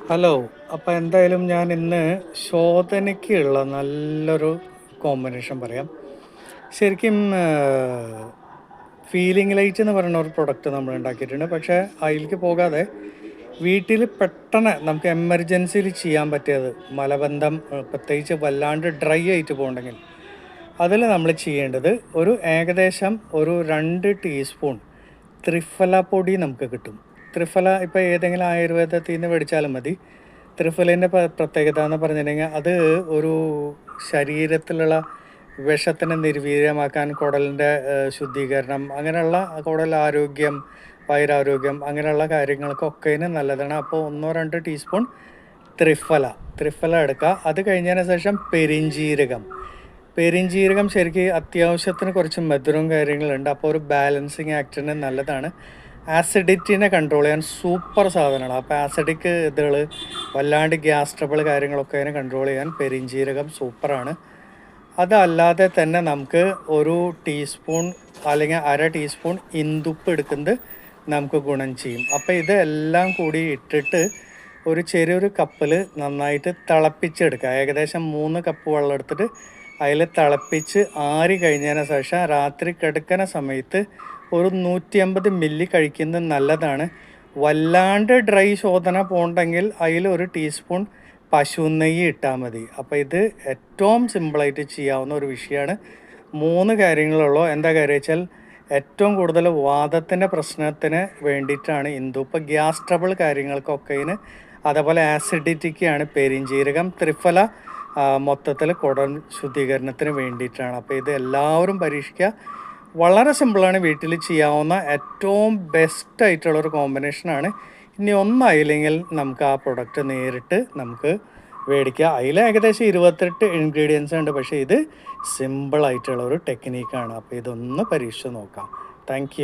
Hello. അപ്പോൾ എന്തായാലും ഞാൻ ഇന്ന് ശോധനയ്ക്കുള്ള നല്ലൊരു കോമ്പിനേഷൻ പറയാം. ശരിക്കും ഫീലിംഗ് ലൈറ്റ് എന്ന് പറയുന്ന ഒരു പ്രൊഡക്റ്റ് നമ്മൾ ഉണ്ടാക്കിയിട്ടുണ്ട്. പക്ഷേ അതിലേക്ക് പോകാതെ വീട്ടിൽ പെട്ടെന്ന് നമുക്ക് എമർജൻസിയിൽ ചെയ്യാൻ പറ്റിയത് മലബന്ധം പ്രത്യേകിച്ച് വല്ലാണ്ട് ഡ്രൈ ആയിട്ട് പോകുന്നുണ്ടെങ്കിൽ അതിൽ നമ്മൾ ചെയ്യേണ്ടത് ഏകദേശം ഒരു 2 ടീസ്പൂൺ ത്രിഫല പൊടി നമുക്ക് കിട്ടും. ത്രിഫല ഇപ്പോൾ ഏതെങ്കിലും ആയുർവേദത്തിൽ നിന്ന് മേടിച്ചാലും മതി. ത്രിഫലേൻ്റെ പ്രത്യേകത എന്ന് പറഞ്ഞിട്ടുണ്ടെങ്കിൽ അത് ഒരു ശരീരത്തിലുള്ള വിഷത്തിനെ നിർവീര്യമാക്കാൻ, കുടലിൻ്റെ ശുദ്ധീകരണം, അങ്ങനെയുള്ള കുടൽ ആരോഗ്യം, വയറാരോഗ്യം, അങ്ങനെയുള്ള കാര്യങ്ങൾക്കൊക്കെ നല്ലതാണ്. അപ്പോൾ 1-2 ടീസ്പൂൺ ത്രിഫല എടുക്കുക. അത് കഴിഞ്ഞതിന് ശേഷം പെരിഞ്ജീരകം ശരിക്കും അത്യാവശ്യത്തിന് കുറച്ച് മധുരവും കാര്യങ്ങളുണ്ട്. അപ്പോൾ ഒരു ബാലൻസിങ് ആക്ടിന് നല്ലതാണ്. ആസിഡിറ്റിനെ കൺട്രോൾ ചെയ്യാൻ സൂപ്പർ സാധനമാണ്. അപ്പോൾ ആസിഡിക് ഇതുകൾ വല്ലാണ്ട് ഗ്യാസ് ട്രബിൾ കാര്യങ്ങളൊക്കെ അതിനെ കൺട്രോൾ ചെയ്യാൻ പെരിഞ്ജീരകം സൂപ്പറാണ്. അതല്ലാതെ തന്നെ നമുക്ക് ഒരു ടീസ്പൂൺ അല്ലെങ്കിൽ 1/2 ടീസ്പൂൺ ഇന്ദുപ്പ് എടുക്കുന്നത് നമുക്ക് ഗുണം ചെയ്യും. അപ്പോൾ ഇതെല്ലാം കൂടി ഇട്ടിട്ട് ഒരു ചെറിയൊരു കപ്പിൽ നന്നായിട്ട് തിളപ്പിച്ചെടുക്കുക. ഏകദേശം 3 കപ്പ് വെള്ളം എടുത്തിട്ട് അതിൽ തിളപ്പിച്ച് ആറി കഴിഞ്ഞതിന് ശേഷം രാത്രി കിടക്കുന്ന സമയത്ത് ഒരു 150 മില്ലി കഴിക്കുന്നത് നല്ലതാണ്. വല്ലാണ്ട് ഡ്രൈ ശോധന പോകണ്ടെങ്കിൽ അതിൽ ഒരു ടീസ്പൂൺ പശു നെയ്യ് ഇട്ടാൽ മതി. അപ്പോൾ ഇത് ഏറ്റവും സിമ്പിളായിട്ട് ചെയ്യാവുന്ന ഒരു വിഷയമാണ്. 3 കാര്യങ്ങളുള്ളൂ. എന്താ കാര്യം വെച്ചാൽ ഏറ്റവും കൂടുതൽ വാദത്തിൻ്റെ പ്രശ്നത്തിന് വേണ്ടിയിട്ടാണ് ഇന്ദുപ്പ്. ഗ്യാസ് ട്രബിൾ കാര്യങ്ങൾക്കൊക്കെ അതേപോലെ ആസിഡിറ്റിക്കാണ് പെരിഞ്ജീരകം. ത്രിഫല മൊത്തത്തിൽ കുടൽ ശുദ്ധീകരണത്തിന് വേണ്ടിയിട്ടാണ്. അപ്പോൾ ഇത് എല്ലാവരും പരീക്ഷിക്കുക. വളരെ സിമ്പിളാണ്, വീട്ടിൽ ചെയ്യാവുന്ന ഏറ്റവും ബെസ്റ്റായിട്ടുള്ളൊരു കോമ്പിനേഷനാണ്. ഇനി ഒന്നായില്ലെങ്കിൽ നമുക്ക് ആ പ്രൊഡക്റ്റ് നേരിട്ട് നമുക്ക് മേടിക്കുക. അതിൽ ഏകദേശം 28 ഇൻഗ്രീഡിയൻസ് ഉണ്ട്. പക്ഷേ ഇത് സിമ്പിളായിട്ടുള്ളൊരു ടെക്നീക്കാണ്. അപ്പോൾ ഇതൊന്ന് പരീക്ഷിച്ച് നോക്കാം. താങ്ക്